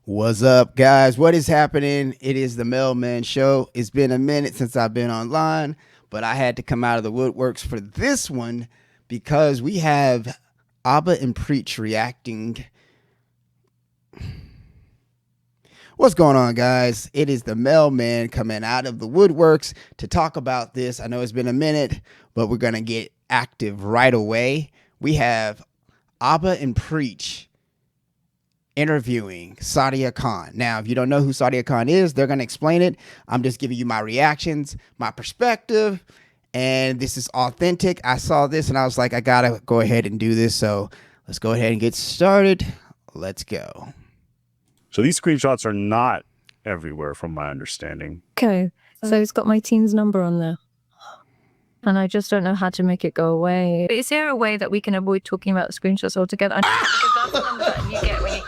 What's up, guys? What is happening? It is the Mailman Show. It's been a minute since I've been online, but I had to come out of the woodworks for this one because we have Abba and Preach reacting. What's going on, guys? It is the Mailman coming out of the woodworks to talk about this. I know it's been a minute, but we're going to get active right away. We have Abba and Preach interviewing Sadia Khan. Now, if you don't know who Sadia Khan is, they're going to explain it. I'm just giving you my reactions, my perspective, and this is authentic. I saw this and I was like, I got to go ahead and do this. So let's go ahead and get started. Let's go. So these screenshots are not everywhere from my understanding. Okay, so it's got my team's number on there. And I just don't know how to make it go away. Is there a way that we can avoid talking about the screenshots altogether? Because that's the number that you get when you...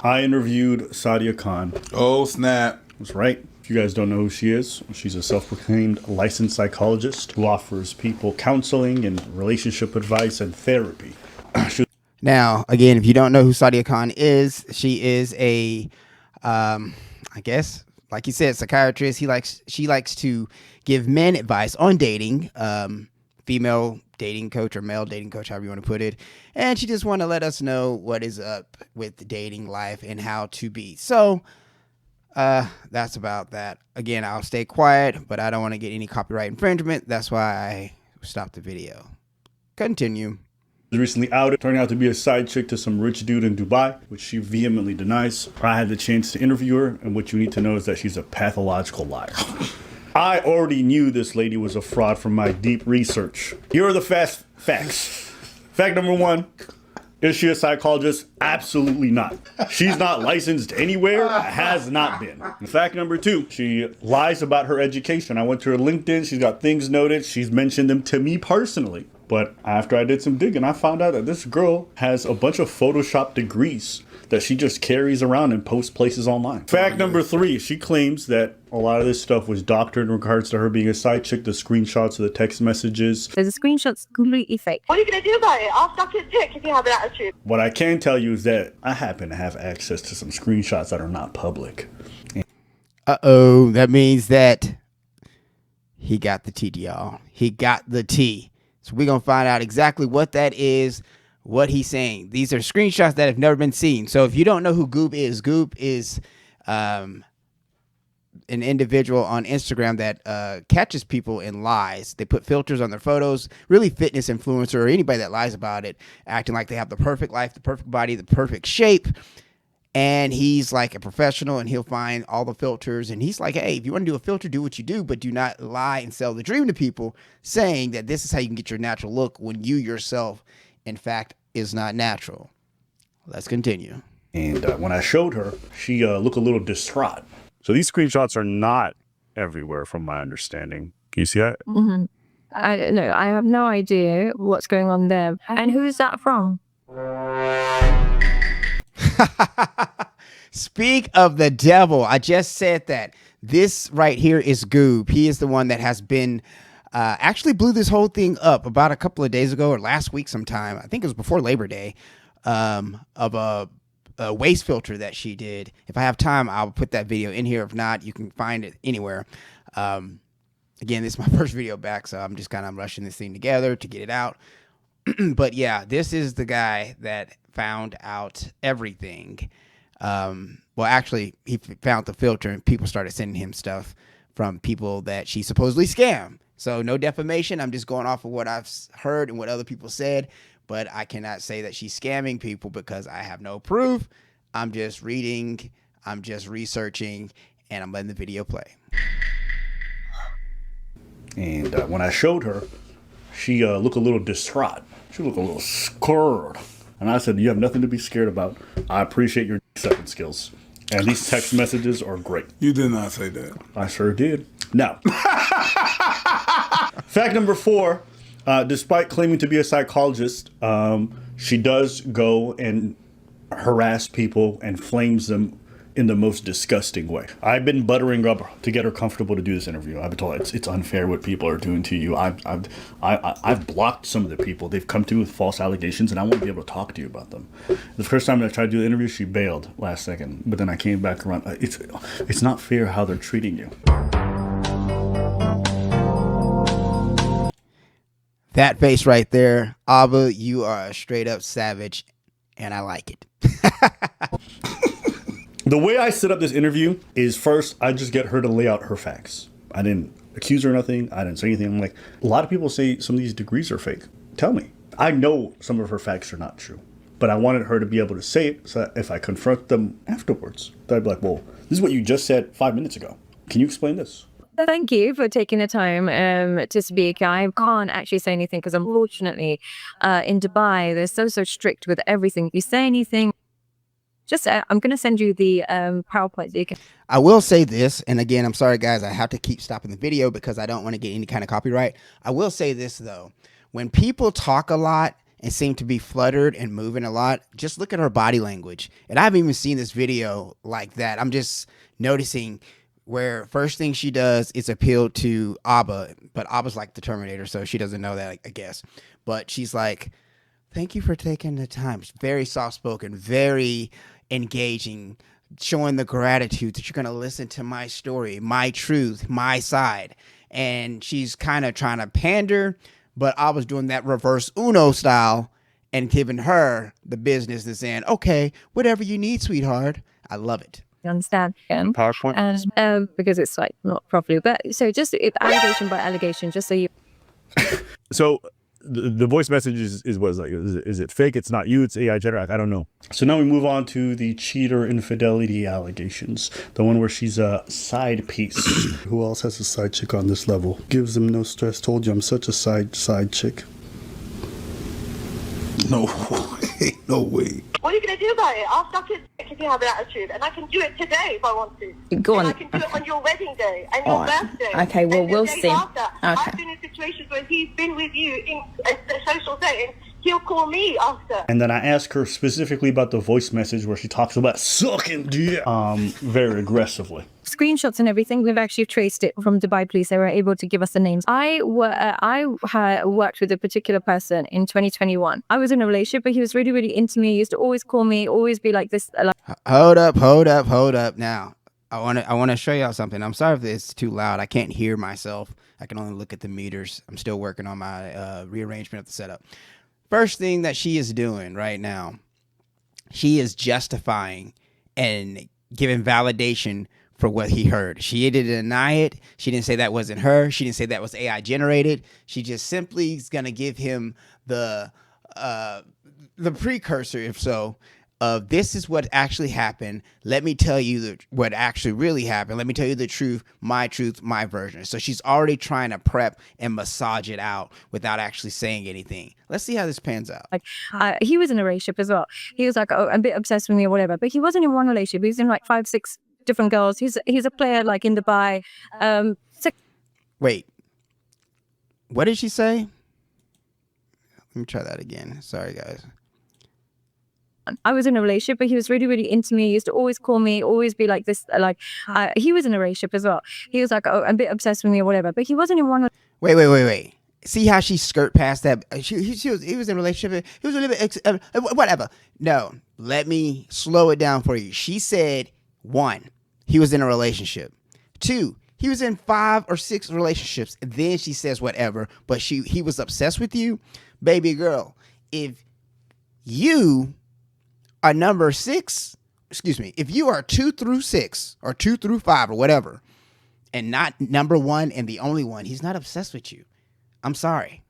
I interviewed Sadia Khan. Oh, snap. That's right. If you guys don't know who she is, she's a self-proclaimed licensed psychologist who offers people counseling and relationship advice and therapy. Now, again, if you don't know who Sadia Khan is, she is a, I guess, like you said, psychiatrist. She likes to give men advice on dating, female dating coach or male dating coach, however you want to put it. And she just want to let us know what is up with the dating life and how to be. So that's about that. Again, I'll stay quiet, but I don't want to get any copyright infringement. That's why I stopped the video. Continue. Recently outed, turning out to be a side chick to some rich dude in Dubai, which she vehemently denies. I had the chance to interview her, and what you need to know is that she's a pathological liar. I already knew this lady was a fraud from my deep research. Here are the fast facts. Fact number one, is she a psychologist? Absolutely not. She's not licensed anywhere, has not been. Fact number two, she lies about her education. I went to her LinkedIn, she's got things noted, she's mentioned them to me personally. But after I did some digging, I found out that this girl has a bunch of Photoshop degrees that she just carries around and posts places online. Fact number three, she claims that a lot of this stuff was doctored in regards to her being a side chick, the screenshots of the text messages. So the screenshot's completely fake. What are you going to do about it? I'll suck his dick if you have an attitude. What I can tell you is that I happen to have access to some screenshots that are not public. Uh-oh, that means that he got the T, y'all. He got the T. So we're going to find out exactly what that is, what he's saying. These are screenshots that have never been seen. So if you don't know who Goop is an individual on Instagram that catches people in lies. They put filters on their photos, really fitness influencer or anybody that lies about it, acting like they have the perfect life, the perfect body, the perfect shape. And he's like a professional and he'll find all the filters. And he's like, hey, if you want to do a filter, do what you do, but do not lie and sell the dream to people saying that this is how you can get your natural look when you yourself, in fact, is not natural. Let's continue. And when I showed her, she looked a little distraught. So these screenshots are not everywhere from my understanding. Can you see that? Mm-hmm. I don't know. I have no idea what's going on there. And who is that from? Speak of the devil. I just said that. This right here is Goob. He is the one that has been actually blew this whole thing up about a couple of days ago or last week sometime. I think it was before Labor Day, of a waist filter that she did. If I have time, I'll put that video in here. If not, you can find it anywhere. Again, this is my first video back, so I'm just kind of rushing this thing together to get it out. But yeah, this is the guy that found out everything. Well, actually, he found the filter and people started sending him stuff from people that she supposedly scammed. So no defamation. I'm just going off of what I've heard and what other people said. But I cannot say that she's scamming people because I have no proof. I'm just reading. I'm just researching. And I'm letting the video play. And when I showed her, she looked a little distraught. She looked a little scared. And I said, you have nothing to be scared about. I appreciate your second skills. And these text messages are great. You did not say that. I sure did. Now, fact number four, despite claiming to be a psychologist, she does go and harass people and flames them in the most disgusting way. I've been buttering up to get her comfortable to do this interview. I've been told it's unfair what people are doing to you. I've blocked some of the people. They've come to me with false allegations, and I want to be able to talk to you about them. The first time that I tried to do the interview, she bailed last second, but then I came back around. It's not fair how they're treating you. That face right there, Abba, you are a straight up savage, and I like it. The way I set up this interview is first, I just get her to lay out her facts. I didn't accuse her of nothing. I didn't say anything. I'm like, a lot of people say some of these degrees are fake. Tell me. I know some of her facts are not true, but I wanted her to be able to say it so that if I confront them afterwards, I'd be like, well, this is what you just said 5 minutes ago. Can you explain this? Thank you for taking the time to speak. I can't actually say anything because unfortunately in Dubai, they're so strict with everything. If you say anything, just I'm going to send you the PowerPoint so you can. I will say this, and again, I'm sorry, guys. I have to keep stopping the video because I don't want to get any kind of copyright. I will say this, though. When people talk a lot and seem to be fluttered and moving a lot, just look at her body language. And I haven't even seen this video like that. I'm just noticing where first thing she does is appeal to Abba, but Abba's like the Terminator, so she doesn't know that, I guess. But she's like, thank you for taking the time. She's very soft-spoken, very engaging, showing the gratitude that you're going to listen to my story, my truth, my side. And she's kind of trying to pander, but Abba's doing that reverse Uno style and giving her the business and saying, okay, whatever you need, sweetheart. I love it. Understand again. PowerPoint. And because it's like not properly, but so just if allegation by allegation, just so you. So the voice message is what is like? Is it fake? It's not you. It's AI generated. I don't know. So now we move on to the cheater infidelity allegations. The one where she's a side piece. Who else has a side chick on this level? Gives them no stress. Told you I'm such a side chick. No way. No way. What are you going to do about it? I'll suck it if you have an attitude, and I can do it today if I want to. Go on. And I can do it on your wedding day and your All right. birthday. Okay, well, and the we'll days see. After. Okay. I've been in situations where he's been with you in a social setting. He'll call me after. And then I ask her specifically about the voice message where she talks about sucking dick very aggressively. Screenshots and everything, we've actually traced it from Dubai police. They were able to give us the names. I worked with a particular person in 2021. I was in a relationship, but he was really into me. He used to always call me, always be like this. Hold up. Now, I want to show y'all something. I'm sorry if it's too loud. I can't hear myself. I can only look at the meters. I'm still working on my rearrangement of the setup. First thing that she is doing right now, she is justifying and giving validation for what he heard. She didn't deny it. She didn't say that wasn't her. She didn't say that was AI generated. She just simply is going to give him the precursor, if so, of this is what actually happened. Let me tell you what actually really happened. Let me tell you the truth, my version. So she's already trying to prep and massage it out without actually saying anything. Let's see how this pans out. He was in a relationship as well. He was like a bit obsessed with me or whatever, but he wasn't in one relationship. He was in like 5, 6 different girls. He's a player like in Dubai. Wait, what did she say? Let me try that again. Sorry, guys. I was in a relationship, but he was really into me. He used to always call me, always be like this. He was in a relationship as well. He was like a bit obsessed with me or whatever, but he wasn't in one. Wait. See how she skirt past that? He was in a relationship. He was a little bit whatever. No, let me slow it down for you. She said 1, he was in a relationship. 2, he was in 5 or 6 relationships. And then she says whatever, but he was obsessed with you, baby girl. If you are number 6, if you are 2 through 6 or 2 through 5 or whatever, and not number 1 and the only one, he's not obsessed with you. I'm sorry.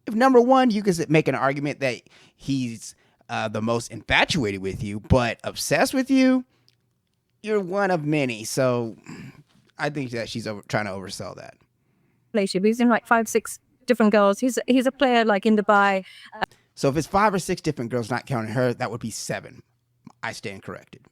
If number 1, you could make an argument that he's the most infatuated with you, but obsessed with you, you're one of many. So I think that she's trying to oversell that. Relationship. He's in like 5, 6 different girls. He's a player like in Dubai. So if it's 5 or 6 different girls, not counting her, that would be 7. I stand corrected.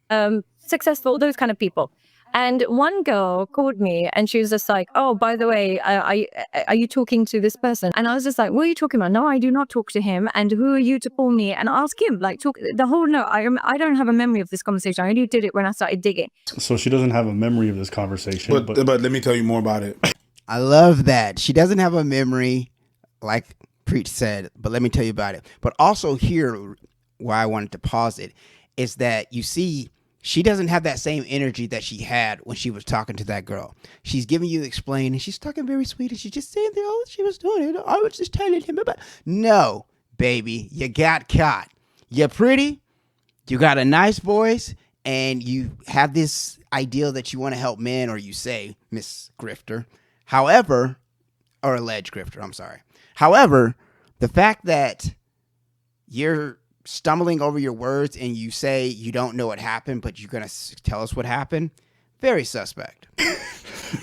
Successful, those kind of people. And one girl called me and she was just like, oh, by the way, are you talking to this person? And I was just like, what are you talking about? No, I do not talk to him. And who are you to call me? And ask him, like, talk the whole, no, I don't have a memory of this conversation. I only did it when I started digging. So she doesn't have a memory of this conversation. But let me tell you more about it. I love that. She doesn't have a memory, like Preach said, but let me tell you about it. But also here, why I wanted to pause it, is that you see, she doesn't have that same energy that she had when she was talking to that girl. She's giving you the explain, and she's talking very sweet, and she's just saying that, oh, she was doing it. I was just telling him about. No, baby, you got caught. You're pretty, you got a nice voice, and you have this ideal that you want to help men, or you say, Miss Grifter. However, or alleged grifter, I'm sorry. However, the fact that you're stumbling over your words and you say you don't know what happened, but you're going to tell us what happened, very suspect.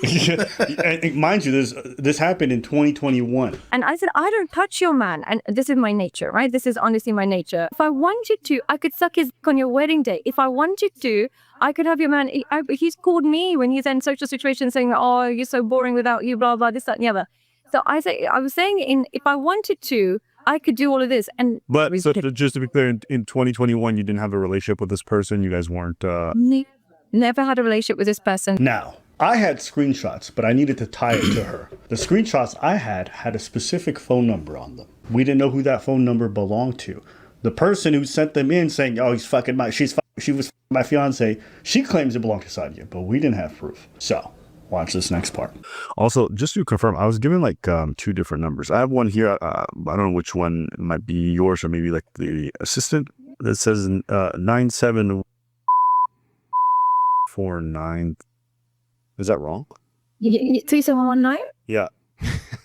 And mind you, this happened in 2021. And I said, I don't touch your man. And this is my nature, right? This is honestly my nature. If I wanted to, I could suck his dick on your wedding day. If I wanted to, I could have your man. He's called me when he's in social situations saying, oh, you're so boring without you, blah, blah, this, that, and the other. So I was saying, if I wanted to, I could do all of this. And But so just to be clear, in 2021, you didn't have a relationship with this person. You guys weren't. Never had a relationship with this person. Now, I had screenshots, but I needed to tie it to her. The screenshots I had a specific phone number on them. We didn't know who that phone number belonged to. The person who sent them in saying, oh, she was my fiance, she claims it belonged to Sadia, but we didn't have proof. So watch this next part. Also, just to confirm, I was given like two different numbers. I have one here. I don't know which one might be yours or maybe like the assistant that says 9749. Is that wrong? 3719? Yeah.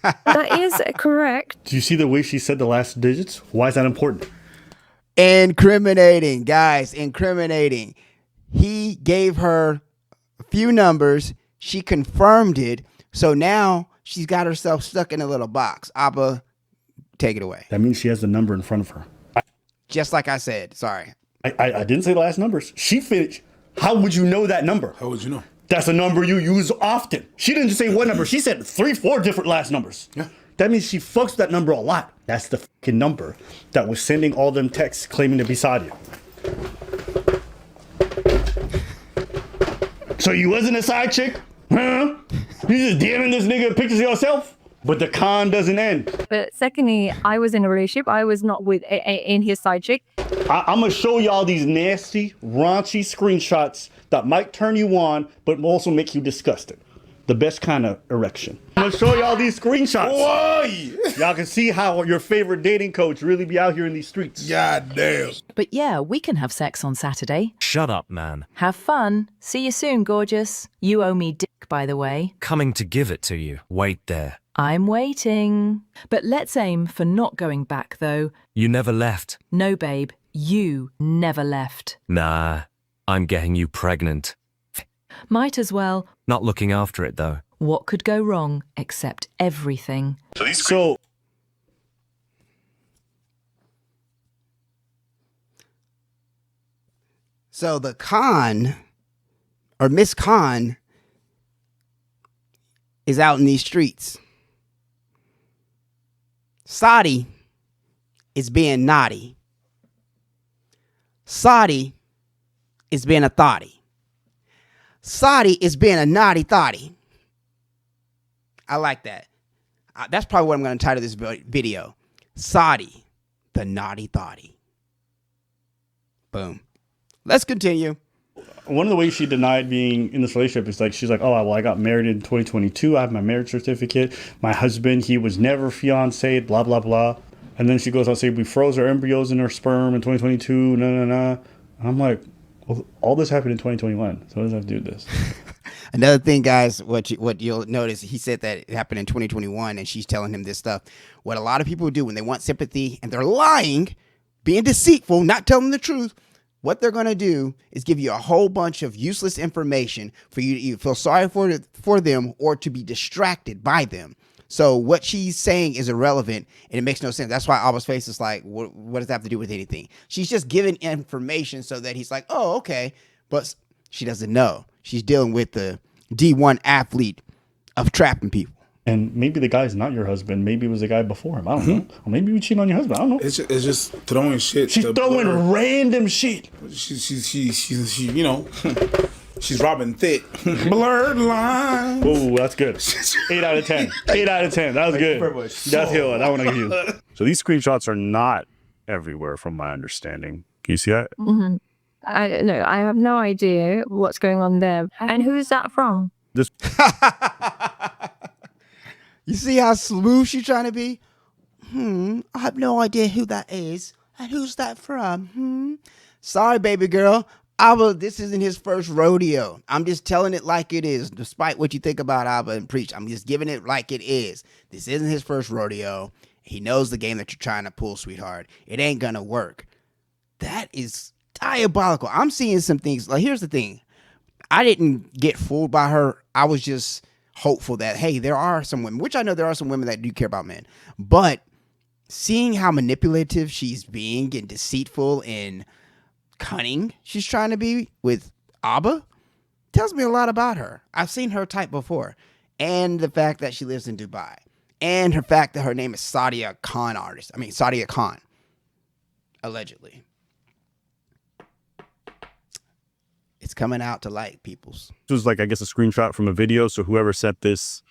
That is correct. Do you see the way she said the last digits? Why is that important? Incriminating, guys, incriminating. He gave her a few numbers. She confirmed it. So now she's got herself stuck in a little box. Abba, take it away. That means she has the number in front of her. Just like I said. Sorry. I didn't say the last numbers. She finished. How would you know that number? How would you know? That's a number you use often. She didn't just say one number. She said 3-4 different last numbers. Yeah. That means she fucks with that number a lot. That's the fucking number that was sending all them texts claiming to be Sadia. So you wasn't a side chick? Huh? You just DMing this nigga pictures of yourself? But the con doesn't end. But secondly, I was in a relationship. I was not with in his side chick. I'm going to show y'all these nasty, raunchy screenshots that might turn you on, but also make you disgusted. The best kind of erection. I'm going to show y'all these screenshots. Why? Y'all can see how your favorite dating coach really be out here in these streets. God damn. But yeah, we can have sex on Saturday. Shut up, man. Have fun. See you soon, gorgeous. You owe me dick, by the way. Coming to give it to you. Wait there. I'm waiting. But let's aim for not going back, though. You never left. No, babe. You never left. Nah, I'm getting you pregnant. Might as well. Not looking after it, though. What could go wrong except everything? So the con, or Miss Con, is out in these streets. Saudi is being naughty. Saudi is being a thotty. Saudi is being a naughty thotty. I like that. That's probably what I'm going to title this video. Saudi, the naughty thotty. Boom. Let's continue. One of the ways she denied being in this relationship is like, she's like, oh, well, I got married in 2022. I have my marriage certificate. My husband, he was never fiancé, blah, blah, blah. And then she goes on to say, we froze our embryos in our sperm in 2022, And I'm like, well, all this happened in 2021. So what does that have to do with this? Another thing, guys, what you'll notice, he said that it happened in 2021 and she's telling him this stuff. What a lot of people do when they want sympathy and they're lying, being deceitful, not telling the truth, what they're going to do is give you a whole bunch of useless information for you to either feel sorry for them or to be distracted by them. So what she's saying is irrelevant and it makes no sense. That's why Abba's face is like, what does that have to do with anything? She's just giving information so that he's like, oh, okay. But she doesn't know. She's dealing with the D1 athlete of trapping people. And maybe the guy's not your husband. Maybe it was the guy before him. I don't know. Or maybe you cheat on your husband. I don't know. It's just throwing shit. She's throwing random shit. She's you know, she's robbing thick. Blurred line. Oh, that's good. 8 out of 10. 8 out of 10. That was good. That's good. That one I give you. So these screenshots are not everywhere, from my understanding. Can you see that? I have no idea what's going on there. And who is that from? This You see how smooth she's trying to be? I have no idea who that is. And who's that from? Sorry, baby girl. Abba, this isn't his first rodeo. I'm just telling it like it is. Despite what you think about Abba and Preach, I'm just giving it like it is. This isn't his first rodeo. He knows the game that you're trying to pull, sweetheart. It ain't gonna work. That is diabolical. I'm seeing some things. Like, here's the thing. I didn't get fooled by her. I was just hopeful that, hey, there are some women, which I know there are some women that do care about men, but seeing how manipulative she's being and deceitful and cunning she's trying to be with Abba tells me a lot about her. I've seen her type before, and the fact that she lives in Dubai, and her fact that her name is Sadia Khan, allegedly. It's coming out to light, peoples. This was like, I guess, a screenshot from a video. So whoever sent this,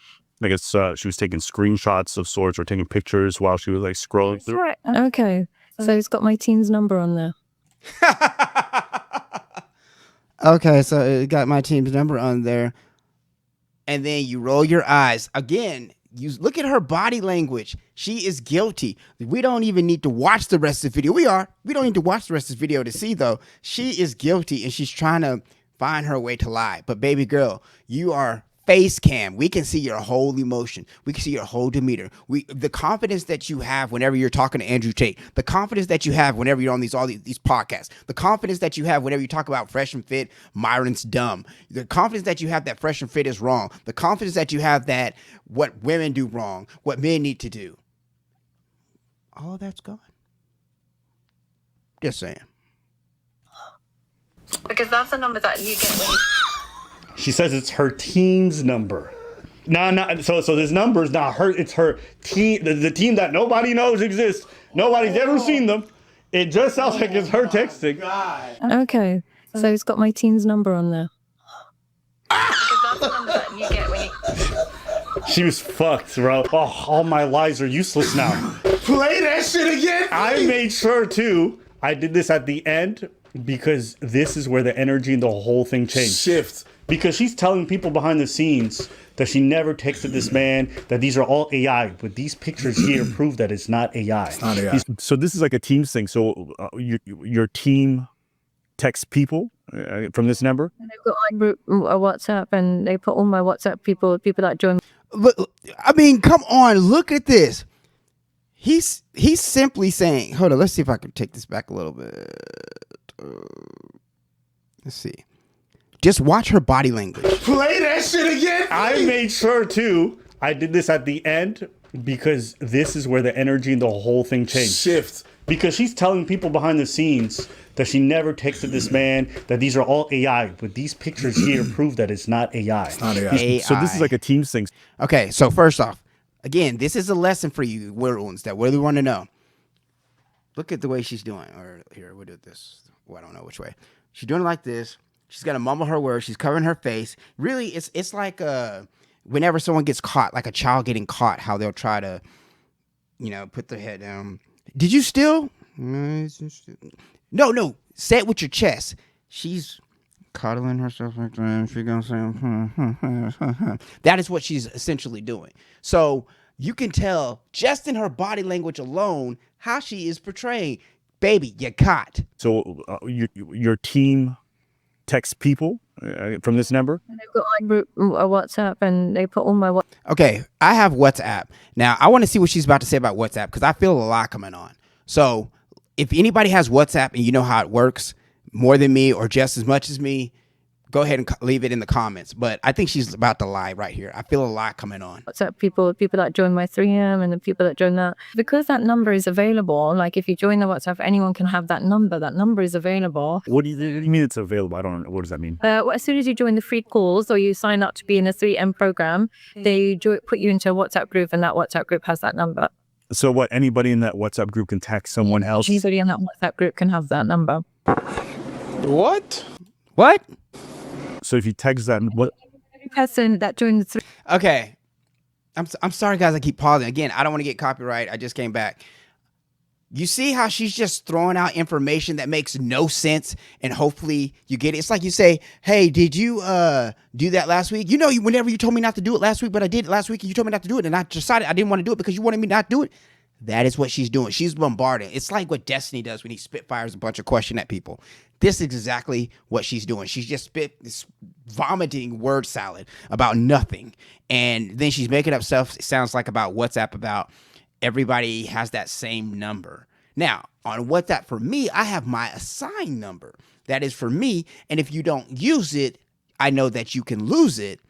I guess she was taking screenshots of sorts or taking pictures while she was like scrolling through. Right. Okay. So it's got my teen's number on there. Okay, so it got my team's number on there. And then you roll your eyes. Again, you look at her body language. She is guilty. We don't even need to watch the rest of the video. We don't need to watch the rest of the video to see, though. She is guilty, and she's trying to find her way to lie. But baby girl, you are face cam. We can see your whole emotion. We can see your whole demeanor. The confidence that you have whenever you're talking to Andrew Tate, the confidence that you have whenever you're on these podcasts, the confidence that you have whenever you talk about Fresh and Fit, Myron's dumb, the confidence that you have that Fresh and Fit is wrong, the confidence that you have that what women do wrong, what men need to do. All of that's gone. Just saying. Because that's the number that you get when you... She says it's her team's number. So this number is not her. It's her team, the team that nobody knows exists. Nobody's ever seen them. It just sounds like it's her texting. Okay. So it's got my teen's number on there. Because that's the number that you get when you... She was fucked, bro. Oh, all my lies are useless now. Play that shit again. I made sure too. I did this at the end because this is where the energy and the whole thing changed. Shift. Because she's telling people behind the scenes that she never texted this man, that these are all AI. But these pictures here prove that it's not AI. It's not AI. So this is like a Teams thing. So your team texts people from this number? And they've got my group, a WhatsApp, and they put all my WhatsApp people that join. Look, I mean, come on, look at this. He's simply saying, hold on, let's see if I can take this back a little bit. Let's see. Just watch her body language. Play that shit again. I made sure too. I did this at the end because this is where the energy and the whole thing changed. Shift. Because she's telling people behind the scenes that she never texted this man, that these are all AI. But these pictures here prove that it's not AI. It's not AI. So this is like a Teams thing. Okay, so first off, again, this is a lesson for you, ones that really want to know. Look at the way she's doing. Or here, we'll do this. Well, I don't know which way. She's doing it like this. She's gonna mumble her words. She's covering her face. Really, it's like whenever someone gets caught, like a child getting caught, how they'll try to, put their head down. Did you steal? No. Say it with your chest. She's coddling herself like that. She's gonna say, That is what she's essentially doing. So you can tell just in her body language alone how she is portraying. Baby, you caught. So your team texts people from this number? And they've got my group, a WhatsApp, and they put all my... Okay, I have WhatsApp. Now, I want to see what she's about to say about WhatsApp because I feel a lot coming on. So if anybody has WhatsApp and you know how it works more than me or just as much as me, go ahead and leave it in the comments. But I think she's about to lie right here. I feel a lie coming on. WhatsApp people that join my 3M and the people that join that. Because that number is available, like if you join the WhatsApp, anyone can have that number. That number is available. What do you mean it's available? I don't know. What does that mean? Well, as soon as you join the free calls or you sign up to be in a 3M program, they put you into a WhatsApp group, and that WhatsApp group has that number. So what? Anybody in that WhatsApp group can text someone else? Anybody in that WhatsApp group can have that number. What? What? So if you text that, what? Every person that joins the Okay. I'm sorry, guys. I keep pausing. Again, I don't want to get copyright. I just came back. You see how she's just throwing out information that makes no sense, and hopefully you get it. It's like you say, hey, did you do that last week? You know, whenever you told me not to do it last week, but I did it last week, and you told me not to do it, and I decided I didn't want to do it because you wanted me not to do it. That is what she's doing. She's bombarding. It's like what Destiny does when he spitfires a bunch of question at people. This is exactly what she's doing. She's just vomiting word salad about nothing. And then she's making up stuff. It sounds like about WhatsApp, about everybody has that same number. Now, on WhatsApp for me, I have my assigned number. That is for me. And if you don't use it, I know that you can lose it.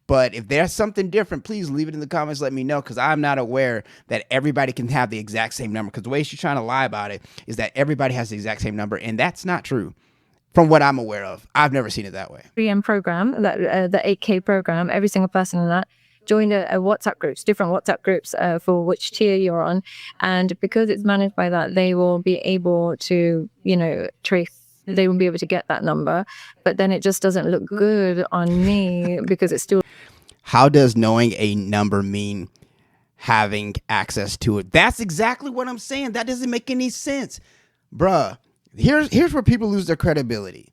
But if there's something different, please leave it in the comments. Let me know, because I'm not aware that everybody can have the exact same number. Because the way she's trying to lie about it is that everybody has the exact same number, and that's not true from what I'm aware of. I've never seen it that way. 3M program, the 8K program, every single person in that joined a WhatsApp groups, different WhatsApp groups for which tier you're on. And because it's managed by that, they will be able to, trace. They will be able to get that number, but then it just doesn't look good on me because it's still. How does knowing a number mean having access to it? That's exactly what I'm saying. That doesn't make any sense. Bruh, here's where people lose their credibility.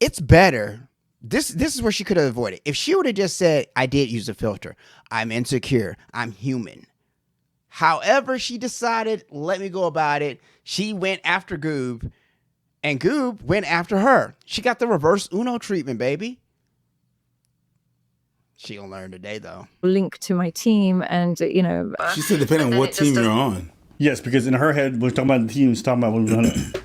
It's better. This is where she could have avoided. If she would have just said, I did use a filter. I'm insecure. I'm human. However she decided, let me go about it. She went after Goob. And Goob went after her. She got the reverse Uno treatment, baby. She gonna learn today, though. Link to my team, and She said depending on what team you're on. Yes, because in her head, we're talking about the team. She's talking about what we're going to.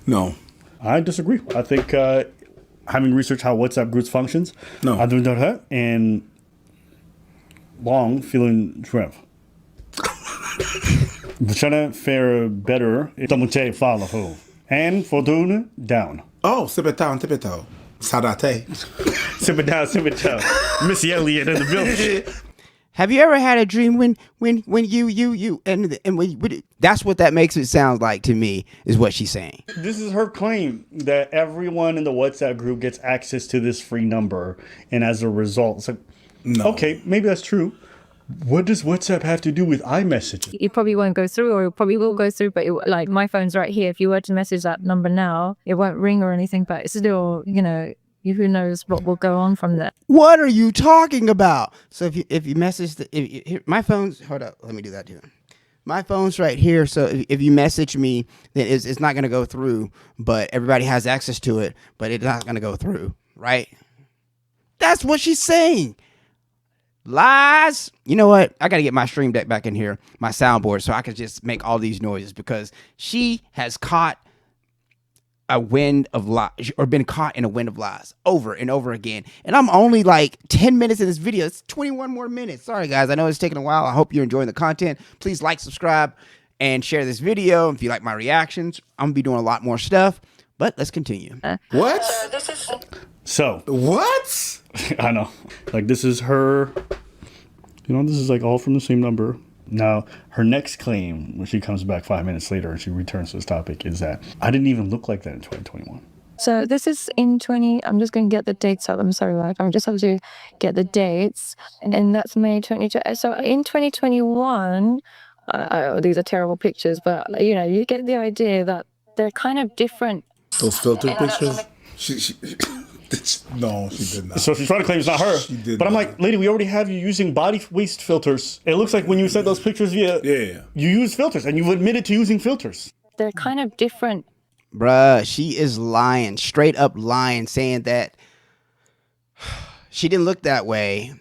No. I disagree. I think having researched how WhatsApp groups functions, No. I do that, and long feeling shrimp. Trying to fare better. Double J follow who. And Fortuna down. Oh, Sipetao. Sadate. Sip it down. Missy Elliott in the building. Have you ever had a dream when you and when that's what that makes it sound like to me, is what she's saying. This is her claim that everyone in the WhatsApp group gets access to this free number, and as a result, it's like, No. okay, maybe that's true. What does WhatsApp have to do with iMessage? it probably won't go through, or it probably will go through, but like my phone's right here. If you were to message that number now, it won't ring or anything, but it's still, who knows what will go on from there. What are you talking about? So if you message my phone's, hold up, let me do that too. My phone's right here, so if you message me, then it's not gonna go through, but everybody has access to it, but it's not gonna go through, right? That's what she's saying. Lies. You know what? I got to get my stream deck back in here, my soundboard, so I can just make all these noises, because she has caught a wind of lies, or been caught in a wind of lies over and over again. And I'm only like 10 minutes in this video. It's 21 more minutes. Sorry, guys. I know it's taking a while. I hope you're enjoying the content. Please like, subscribe, and share this video. If you like my reactions, I'm going to be doing a lot more stuff. But let's continue. What? So, What? I know. Like, this is her. This is like all from the same number. Now, her next claim, when she comes back 5 minutes later and she returns to this topic, is that I didn't even look like that in 2021. So this is in I'm just going to get the dates out. I'm sorry, like I just have to get the dates. And that's May 22. So in 2021, these are terrible pictures, but you get the idea that they're kind of different. Those filter pictures? No, she did not. So she's trying to claim it's not her. She did but I'm not. like, lady, we already have you using body waste filters. It looks like when you sent those pictures you use filters, and you've admitted to using filters. They're kind of different. Bruh, she is lying, straight up lying, saying that she didn't look that way,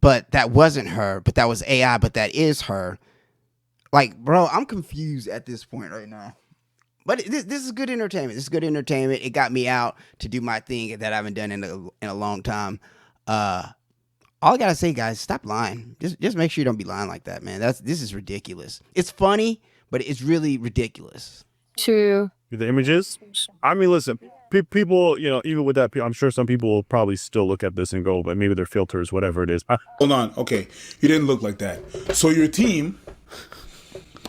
but that wasn't her, but that was AI, but that is her. Like, bro, I'm confused at this point right now. But this is good entertainment. This is good entertainment. It got me out to do my thing that I haven't done in a long time. All I gotta say, guys, stop lying. Just make sure you don't be lying like that, man. This is ridiculous. It's funny, but it's really ridiculous. True. The images. I mean, listen, people, even with that, I'm sure some people will probably still look at this and go, but maybe their filters, whatever it is. Hold on. Okay. You didn't look like that. So your team,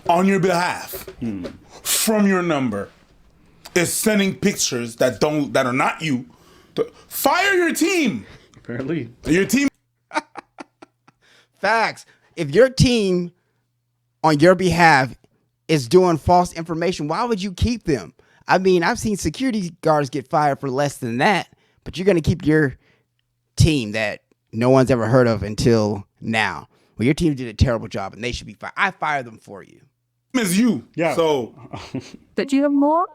on your behalf, from your number, is sending pictures that are not you. Fire your team. Apparently. Your team. Facts. If your team on your behalf is doing false information, why would you keep them? I mean, I've seen security guards get fired for less than that, but you're going to keep your team that no one's ever heard of until now. Well, your team did a terrible job and they should be fired. I fired them for you. Is you. Yeah. So. But do you have more?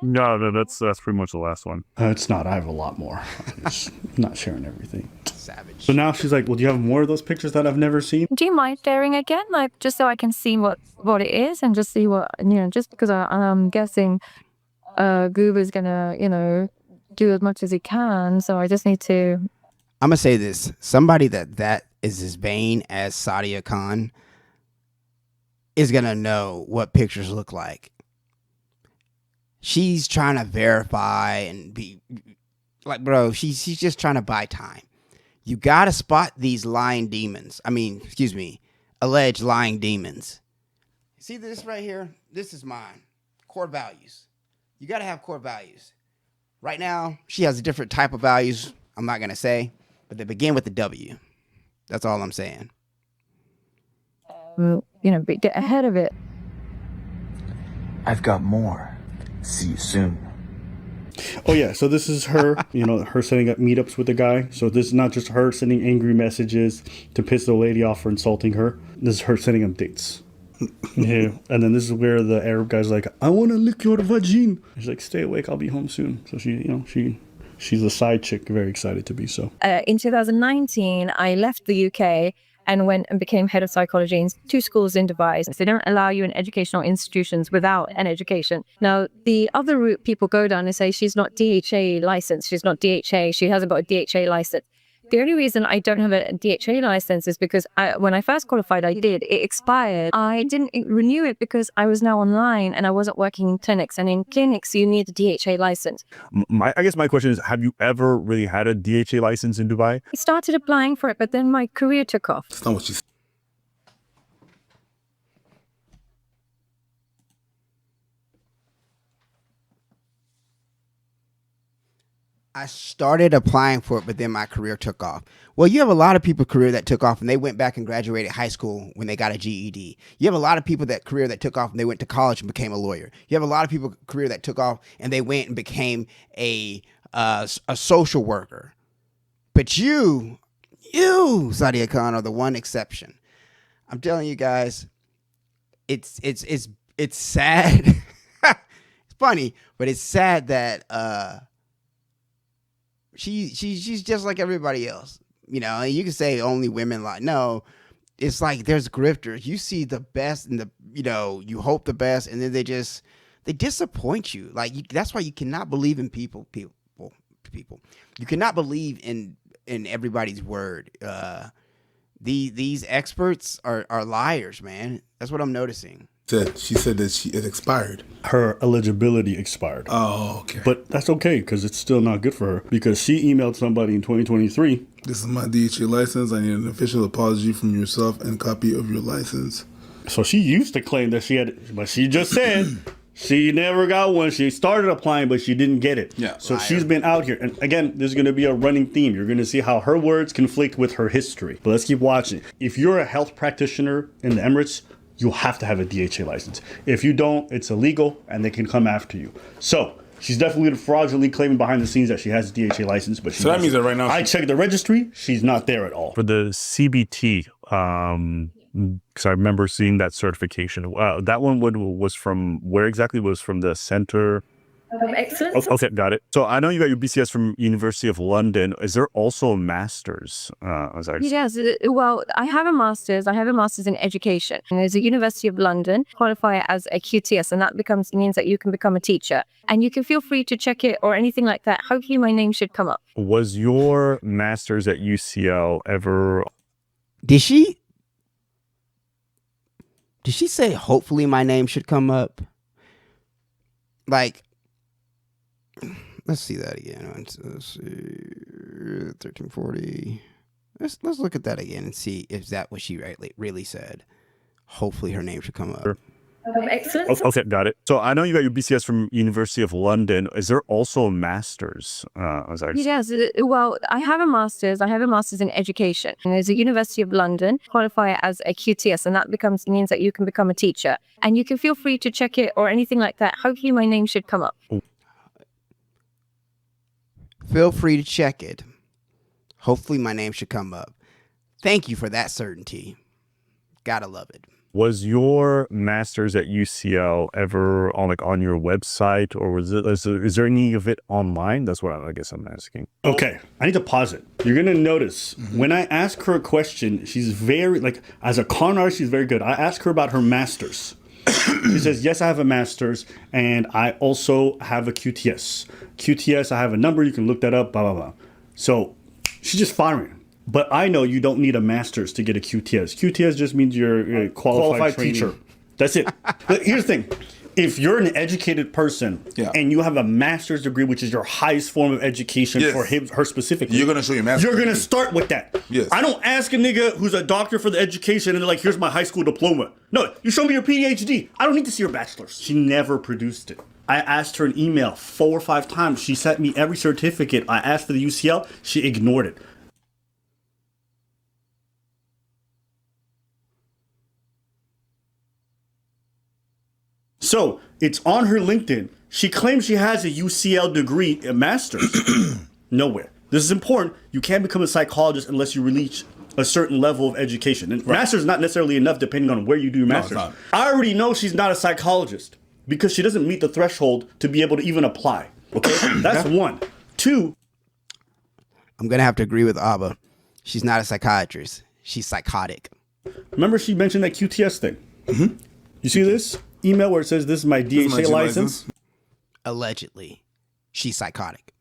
No, that's pretty much the last one. It's not. I have a lot more. I'm just not sharing everything. Savage. So now she's like, well, do you have more of those pictures that I've never seen? Do you mind sharing again, like just so I can see what it is and just see what just because I'm guessing Goober's gonna do as much as he can, so I just need to. I'm gonna say this: somebody that is as vain as Sadia Khan is gonna know what pictures look like. She's trying to verify and be like, bro, she's just trying to buy time. You got to spot these lying demons. Alleged lying demons. See this right here? This is mine. Core values. You got to have core values. Right now, she has a different type of values. I'm not going to say, but they begin with the W. That's all I'm saying. Get ahead of it. I've got more. See you soon. Oh yeah, so this is her, her setting up meetups with the guy. So this is not just her sending angry messages to piss the lady off for insulting her. This is her setting up dates. Yeah, and then this is where the Arab guy's like, I want to lick your vagine. She's like, stay awake, I'll be home soon. So she's a side chick, very excited to be so. In 2019, I left the UK and went and became head of psychology in 2 schools in Dubai. So they don't allow you in educational institutions without an education. Now, the other route people go down is say she's not DHA licensed. She's not DHA. She hasn't got a DHA license. The only reason I don't have a DHA license is because when I first qualified, it expired. I didn't renew it because I was now online and I wasn't working in clinics. And in clinics, you need a DHA license. I guess my question is, have you ever really had a DHA license in Dubai? I started applying for it, but then my career took off. That's not what you said. I started applying for it, but then my career took off. Well, you have a lot of people career that took off and they went back and graduated high school when they got a GED. You have a lot of people that career that took off and they went to college and became a lawyer. You have a lot of people career that took off and they went and became a social worker. But you, Sadia Khan, are the one exception. I'm telling you guys, it's sad. It's funny, but it's sad that she's just like everybody else. You can say only women lie. No, it's like there's grifters. You see the best and you hope the best, and then they disappoint you. Like that's why you cannot believe in people. You cannot believe in everybody's word. These experts are liars, man. That's what I'm noticing. She said that it expired. Her eligibility expired. Oh, okay. But that's okay because it's still not good for her because she emailed somebody in 2023. This is my DHA license. I need an official apology from yourself and copy of your license. So she used to claim that she had, but she just said she never got one. She started applying, but she didn't get it. Yeah. So she's been out here. And again, there's going to be a running theme. You're going to see how her words conflict with her history. But let's keep watching. If you're a health practitioner in the Emirates, you have to have a DHA license. If you don't, it's illegal and they can come after you. So she's definitely fraudulently claiming behind the scenes that she has a DHA license, but so that means that right now I checked the registry, she's not there at all. For the CBT, because I remember seeing that certification. That one was from where exactly? Was from the center? Excellent. Okay, got it. So I know you got your BCS from University of London. Is there also a master's? Yes. Well, I have a master's. I have a master's in education. And there's a University of London, qualify as a QTS, and that means that you can become a teacher. And you can feel free to check it or anything like that. Hopefully my name should come up. Was your master's at UCL ever? Did she say hopefully my name should come up? Like, let's see that again. Let's see, 1340. Let's look at that again and see if that what she really said. Hopefully her name should come up. Excellent. Okay, got it. So I know you got your BCS from University of London. Is there also a master's? Yes. Well, I have a master's. I have a master's in education. And there's a University of London, qualify as a QTS, and that means that you can become a teacher. And you can feel free to check it or anything like that. Hopefully my name should come up. Feel free to check it. Hopefully my name should come up. Thank you for that certainty. Gotta love it. Was your master's at UCL ever on your website, or is there any of it online? That's what I guess I'm asking. Okay, I need to pause it. You're gonna notice when I ask her a question, she's very as a con artist, she's very good. I ask her about her master's. She says, yes, I have a master's, and I also have a QTS. QTS, I have a number, you can look that up, blah, blah, blah. So she's just firing. But I know you don't need a master's to get a QTS. QTS just means you're a qualified teacher. That's it. But here's the thing. If you're an educated person and you have a master's degree, which is your highest form of education for her specifically, you're going to show your master's You're going to degree. start with that. Yes. I don't ask a nigga who's a doctor for the education and they're like, here's my high school diploma. No, you show me your PhD. I don't need to see your bachelor's. She never produced it. I asked her an email 4 or 5 times. She sent me every certificate. I asked for the UCL. She ignored it. So it's on her LinkedIn. She claims she has a UCL degree, a master's. Nowhere. This is important. You can't become a psychologist unless you reach a certain level of education. And master's is not necessarily enough depending on where you do your master's. No, it's I already know she's not a psychologist because she doesn't meet the threshold to be able to even apply. Okay? That's one. 2. I'm going to have to agree with Abba. She's not a psychiatrist. She's psychotic. Remember she mentioned that QTS thing? Mm-hmm. You see this email where it says this is my DHA license? Allegedly. She's psychotic.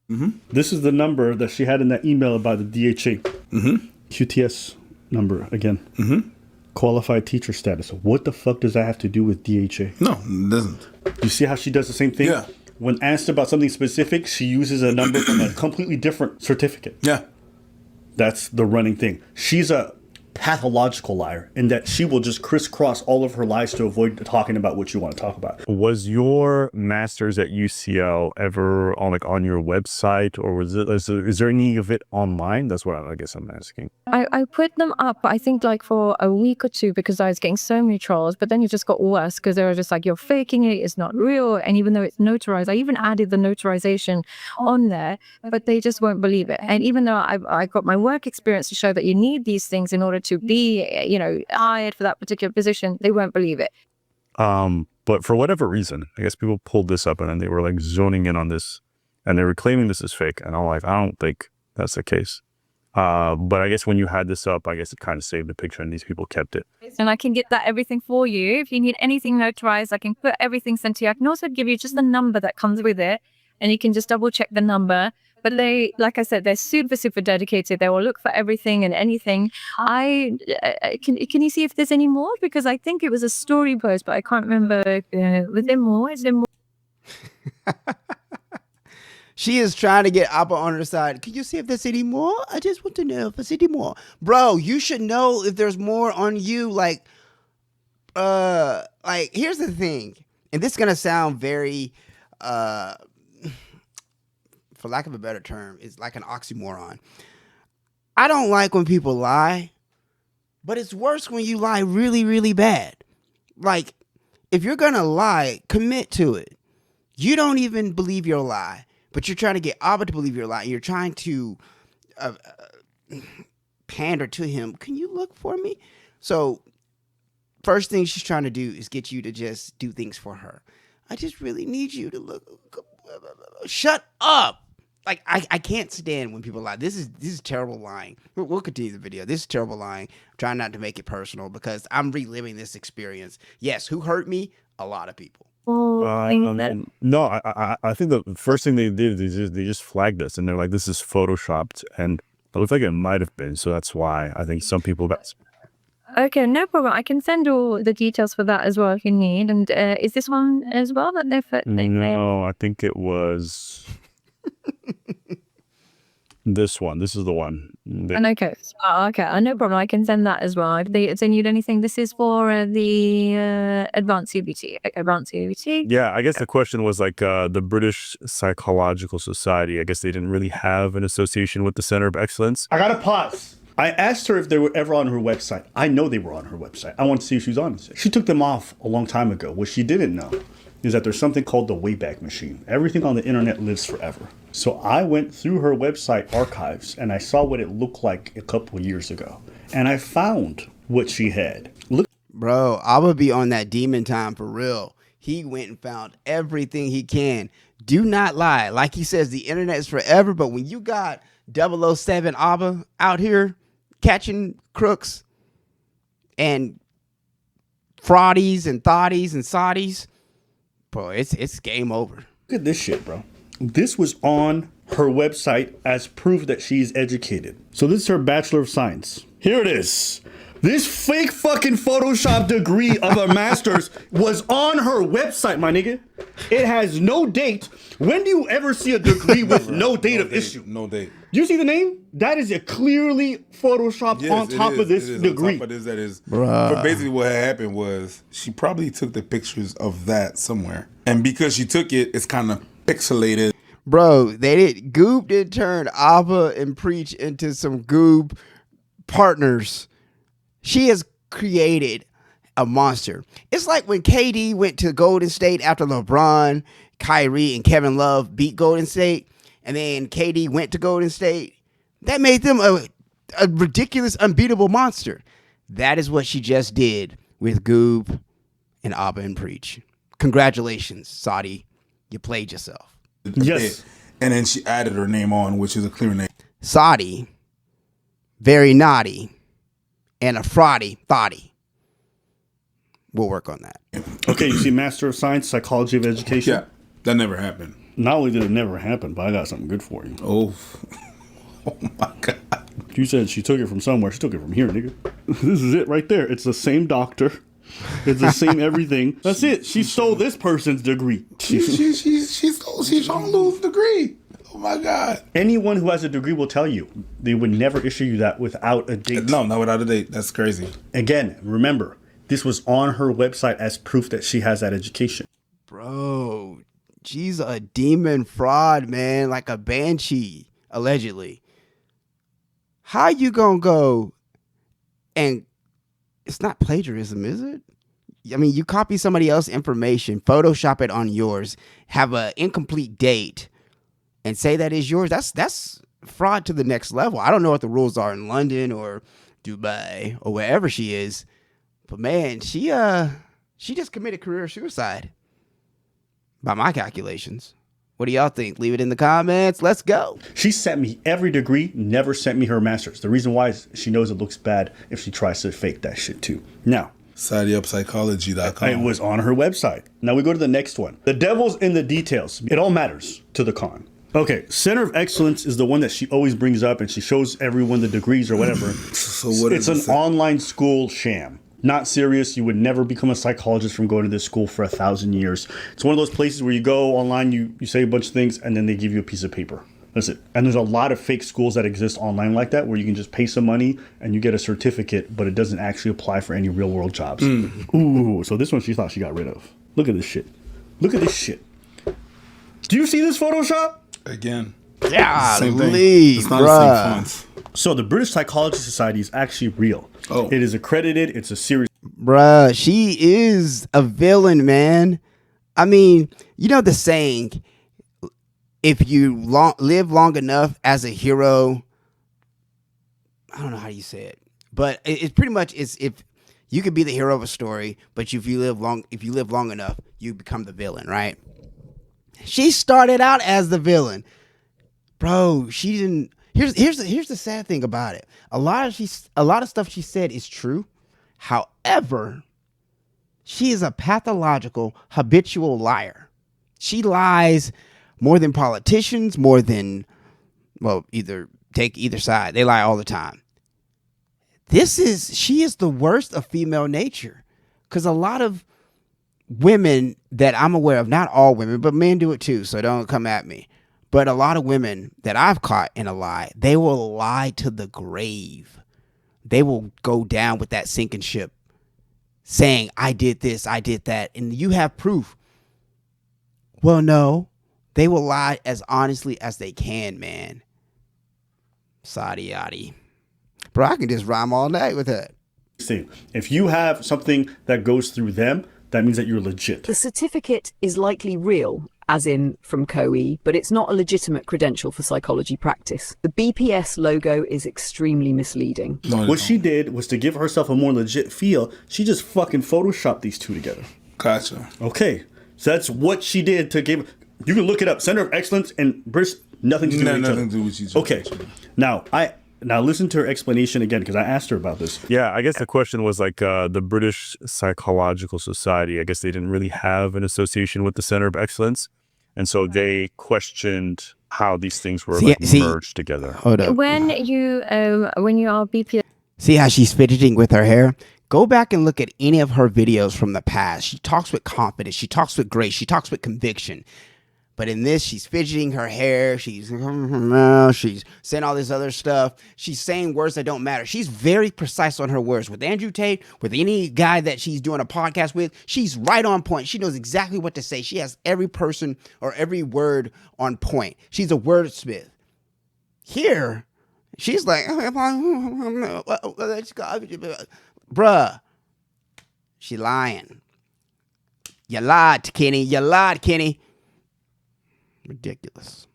Mm-hmm. This is the number that she had in that email about the DHA. Mm-hmm. QTS number again. Mm-hmm. Qualified teacher status. What the fuck does that have to do with DHA? No, it doesn't. You see how she does the same thing? Yeah. When asked about something specific, she uses a number from a completely different certificate. Yeah. That's the running thing. She's a pathological liar in that she will just crisscross all of her lies to avoid talking about what you want to talk about. Was your master's at UCL ever on your website, or is there any of it online? That's what I guess I'm asking. I put them up, I think for a week or 2 because I was getting so many trolls, but then it just got worse because they were just like, you're faking it, it's not real. And even though it's notarized, I even added the notarization on there, but they just won't believe it. And even though I got my work experience to show that you need these things in order to be, hired for that particular position, they won't believe it. But for whatever reason, I guess people pulled this up and then they were zoning in on this and they were claiming this is fake. And I'm like, I don't think that's the case. But I guess when you had this up, I guess it kind of saved the picture and these people kept it. And I can get that everything for you. If you need anything notarized, I can put everything sent to you. I can also give you just the number that comes with it and you can just double check the number. But they, like I said, they're super, super dedicated. They will look for everything and anything. Can you see if there's any more? Because I think it was a story post, but I can't remember. Was there more? Is there more? She is trying to get Abba on her side. Can you see if there's any more? I just want to know if there's any more. Bro, you should know if there's more on you. Here's the thing. And this is going to sound very, for lack of a better term, it's like an oxymoron. I don't like when people lie, but it's worse when you lie really, really bad. Like, if you're going to lie, commit to it. You don't even believe your lie, but you're trying to get Abba to believe your lie. You're trying to pander to him. Can you look for me? So, first thing she's trying to do is get you to just do things for her. I just really need you to look. Shut up. Like, I can't stand when people lie. This is terrible lying. We'll continue the video. This is terrible lying. I'm trying not to make it personal because I'm reliving this experience. Yes, who hurt me? A lot of people. No, I think the first thing they did is they just flagged us, and they're like, this is photoshopped, and it looks like it might have been. So that's why I think some people got. Okay, no problem. I can send all the details for that as well if you need. And is this one as well that they've... No, I think it was this one. This is the one. And okay, no problem. I can send that as well if they need anything. This is for the advanced CBT. Okay, advanced CBT. Yeah, I guess the question was like the British Psychological Society. I guess they didn't really have an association with the Center of Excellence. I gotta pause. I asked her if they were ever on her website. I know they were on her website. I want to see if she was on it. She took them off a long time ago. What she didn't know is that there's something called the Wayback Machine. Everything on the internet lives forever. So I went through her website archives and I saw what it looked like a couple of years ago. And I found what she had. Look. Bro, Abba be on that demon time for real. He went and found everything he can. Do not lie. Like he says, the internet is forever, but when you got 007 Abba out here catching crooks and fraudies and thotties and soddies, bro, it's game over. Look at this shit, bro. This was on her website as proof that she's educated. So this is her Bachelor of Science. Here it is. This fake fucking Photoshop degree of a master's was on her website, my nigga. It has no date. When do you ever see a degree with no date of issue? No date. Do you see the name? That is a clearly photoshopped on top of this degree. On top of this, that is. Bruh. But basically what had happened was she probably took the pictures of that somewhere. And because she took it, it's kind of pixelated. Bro, Goob did turn Abba and Preach into some Goob partners. She has created a monster. It's like when KD went to Golden State after LeBron, Kyrie, and Kevin Love beat Golden State, and then KD went to Golden State. That made them a ridiculous, unbeatable monster. That is what she just did with Goob and Abba and Preach. Congratulations, Saudi. You played yourself. Yes. And then she added her name on, which is a clear name. Saudi, very naughty, and a fraudy thotty. We'll work on that. Okay, you see Master of Science, Psychology of Education? Yeah, that never happened. Not only did it never happen, but I got something good for you. Oh my God. You said she took it from somewhere. She took it from here, nigga. This is it right there. It's the same doctor. It's the same everything. That's it. She stole this person's degree. She's trying to lose the degree. Oh my God. Anyone who has a degree will tell you they would never issue you that without a date. No, not without a date. That's crazy. Again, remember, this was on her website as proof that she has that education. Bro, she's a demon fraud, man, like a banshee, allegedly. How you gonna go and it's not plagiarism, is it? I mean, you copy somebody else's information, Photoshop it on yours, have an incomplete date, and say that is yours. That's fraud to the next level. I don't know what the rules are in London or Dubai or wherever she is, but man, she just committed career suicide by my calculations. What do y'all think? Leave it in the comments. Let's go. She sent me every degree, never sent me her master's. The reason why is she knows it looks bad if she tries to fake that shit too. Now, SadiaPsychology.com. it was on her website. Now we go to the next one. The devil's in the details. It all matters to the con. Okay, Center of Excellence is the one that she always brings up and she shows everyone the degrees or whatever. So what it's an online school sham. Not serious. You would never become a psychologist from going to this school for 1,000 years. It's one of those places where you go online, you say a bunch of things, and then they give you a piece of paper. That's it. And there's a lot of fake schools that exist online like that, where you can just pay some money and you get a certificate, but it doesn't actually apply for any real world jobs. Ooh, so this one she thought she got rid of. Look at this shit. Look at this shit. Do you see this Photoshop? Again. Yeah, Same thing. It's not the same fonts. So the British Psychology Society is actually real. Oh. It is accredited. It's a series. Bruh, she is a villain, man. I mean, you know the saying, if you live long enough as a hero, I don't know how you say it, but it's pretty much is if you could be the hero of a story, but if you live long enough, you become the villain, right? She started out as the villain. Bro, she didn't. Here's the sad thing about it. A lot of stuff she said is true. However, she is a pathological, habitual liar. She lies more than politicians, more than, well, take either side. They lie all the time. She is the worst of female nature. Because a lot of women that I'm aware of, not all women, but men do it too, so don't come at me. But a lot of women that I've caught in a lie, they will lie to the grave. They will go down with that sinking ship saying, I did this, I did that, and you have proof. Well, no, they will lie as honestly as they can, man. Sadia. Bro, I can just rhyme all night with that. If you have something that goes through them, that means that you're legit. The certificate is likely real, as in from COE, but it's not a legitimate credential for psychology practice. The BPS logo is extremely misleading. What she did was to give herself a more legit feel. She just fucking photoshopped these two together. Gotcha. Okay, so that's what she did to give. You can look it up. Center of Excellence and British, nothing to do with each other. Okay, now listen to her explanation again, because I asked her about this. Yeah, I guess the question was like the British Psychological Society. I guess they didn't really have an association with the Center of Excellence. And so they questioned how these things were merged together. Hold up. When you are BPS. See how she's fidgeting with her hair? Go back and look at any of her videos from the past. She talks with confidence. She talks with grace. She talks with conviction. But in this, she's fidgeting her hair. She's saying all this other stuff. She's saying words that don't matter. She's very precise on her words. With Andrew Tate, with any guy that she's doing a podcast with, she's right on point. She knows exactly what to say. She has every person or every word on point. She's a wordsmith. Here, she's like, bruh, she lying. You lied, Kenny. You lied, Kenny. Ridiculous.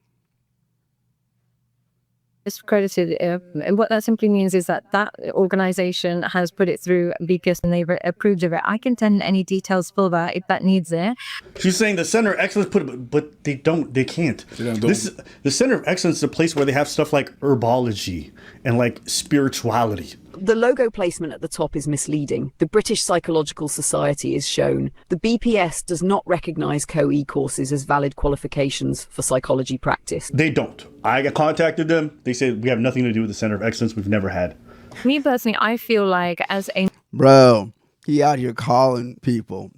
Discredited, and what that simply means is that organization has put it through BPS and they've approved of it. I can send any details for that if that needs it. She's saying the Center of Excellence put it, but they can't. The Center of Excellence is a place where they have stuff like herbology and like spirituality. The logo placement at the top is misleading. The British Psychological Society is shown. The BPS does not recognise COE courses as valid qualifications for psychology practice. They don't. I contacted them. They said we have nothing to do with the Center of Excellence. We've never had. Me personally, I feel like as a... Bro, he out here calling people.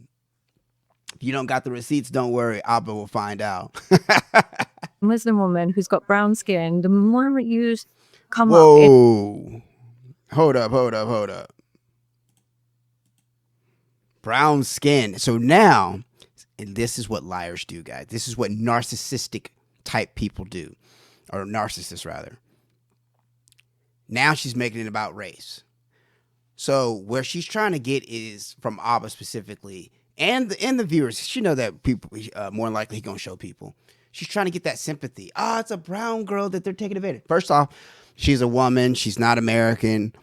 If you don't got the receipts, don't worry. Abba will find out. Muslim woman who's got brown skin, the moment you come up... Hold up. Brown skin. So now, and this is what liars do, guys. This is what narcissistic type people do. Or narcissists, rather. Now she's making it about race. So where she's trying to get is from Abba specifically, and the viewers. She know that people more than likely going to show people. She's trying to get that sympathy. It's a brown girl that they're taking advantage. First off, she's a woman. She's not American.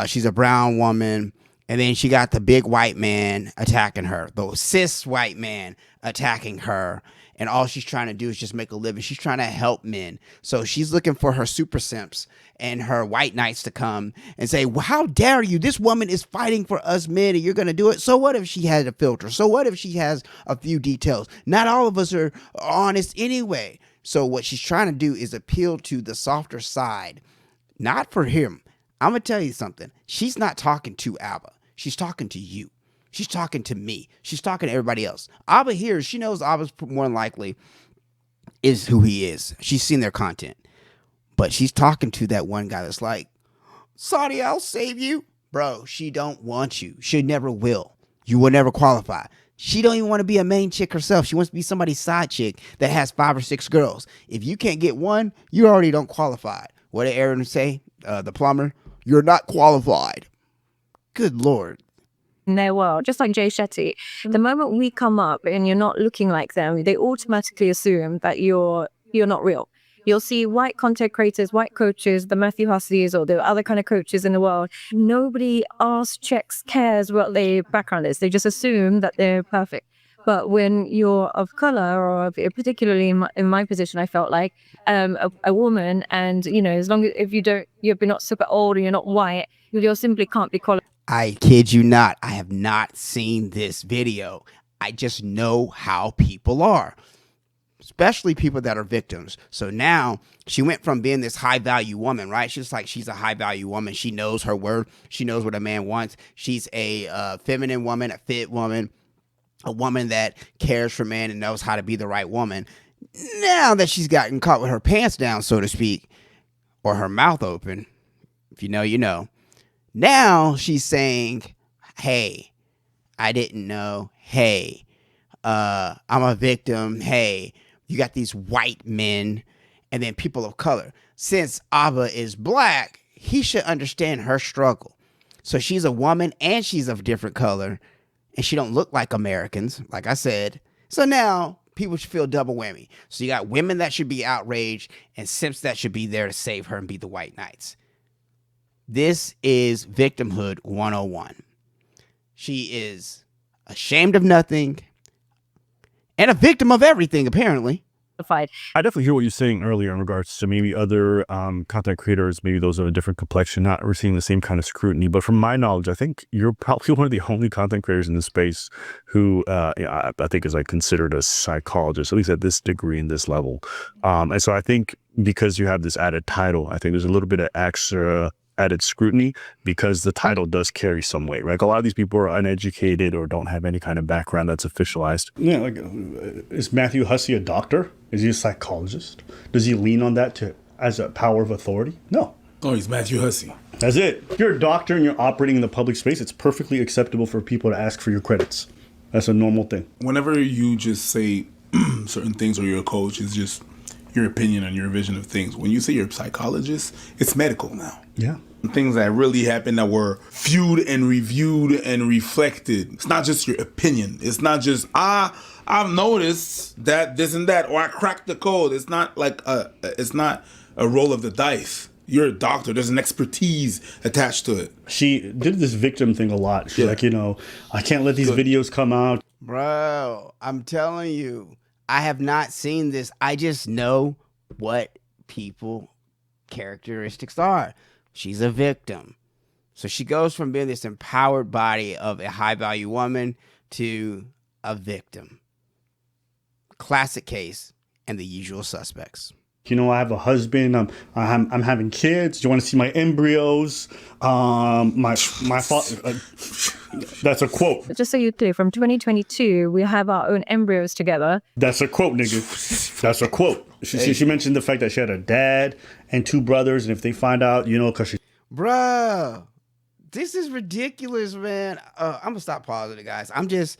She's a brown woman. And then she got the big white man attacking her. The cis white man attacking her. And all she's trying to do is just make a living. She's trying to help men. So she's looking for her super simps and her white knights to come and say, well, how dare you? This woman is fighting for us men and you're going to do it. So what if she had a filter? So what if she has a few details? Not all of us are honest anyway. So what she's trying to do is appeal to the softer side. Not for him. I'm going to tell you something. She's not talking to Abba. She's talking to you. She's talking to me. She's talking to everybody else. Abba here, she knows Abba's more than likely is who he is. She's seen their content. But she's talking to that one guy that's like, Sadia, I'll save you. Bro, she don't want you. She never will. You will never qualify. She don't even want to be a main chick herself. She wants to be somebody's side chick that has 5 or 6 girls. If you can't get one, you already don't qualify. What did Aaron say? The plumber? You're not qualified. Good Lord. In their world, just like Jay Shetty, the moment we come up and you're not looking like them, they automatically assume that you're not real. You'll see white content creators, white coaches, the Matthew Husleys or the other kind of coaches in the world. Nobody asks, checks, cares what their background is. They just assume that they're perfect. But when you're of color, or particularly in my position, I felt like a woman, and as long as if you're not super old or you're not white, you simply can't be qualified. I kid you not. I have not seen this video. I just know how people are, especially people that are victims. So now she went from being this high value woman, right? She's a high value woman. She knows her worth. She knows what a man wants. She's a feminine woman, a fit woman, a woman that cares for men and knows how to be the right woman. Now that she's gotten caught with her pants down, so to speak, or her mouth open, if you know, you know. Now she's saying, hey, I didn't know. Hey, I'm a victim. Hey, you got these white men and then people of color. Since Abba is black, he should understand her struggle. So she's a woman and she's of different color and she don't look like Americans, like I said. So now people should feel double whammy. So you got women that should be outraged and simps that should be there to save her and be the white knights. This is victimhood 101. She is ashamed of nothing and a victim of everything, apparently. I definitely hear what you're saying earlier in regards to maybe other content creators, maybe those of a different complexion, not receiving the same kind of scrutiny. But from my knowledge, I think you're probably one of the only content creators in this space who I think is like considered a psychologist, at least at this degree and this level. And so I think because you have this added title, I think there's a little bit of extra added scrutiny because the title does carry some weight, right? Like a lot of these people are uneducated or don't have any kind of background that's officialized. Yeah, like is Matthew Hussey a doctor? Is he a psychologist? Does he lean on that as a power of authority? No. Oh, he's Matthew Hussey. That's it. If you're a doctor and you're operating in the public space, it's perfectly acceptable for people to ask for your credits. That's a normal thing. Whenever you just say certain things or you're a coach, it's just your opinion and your vision of things. When you say you're a psychologist, it's medical now. Yeah. Things that really happened that were viewed and reviewed and reflected. It's not just your opinion. It's not just, I've noticed that this and that, or I cracked the code. It's not like it's not a roll of the dice. You're a doctor. There's an expertise attached to it. She did this victim thing a lot. She's like, I can't let these videos come out. Bro, I'm telling you, I have not seen this. I just know what people characteristics are. She's a victim. So she goes from being this empowered body of a high value woman to a victim. Classic case and the usual suspects. I have a husband. I'm having kids. Do you want to see my embryos? My that's a quote. Just so you're clear, from 2022, we have our own embryos together. That's a quote, nigga. That's a quote. She mentioned the fact that she had a dad and two brothers, and if they find out, because she... Bruh, this is ridiculous, man. I'm going to stop pausing it, guys. I'm just...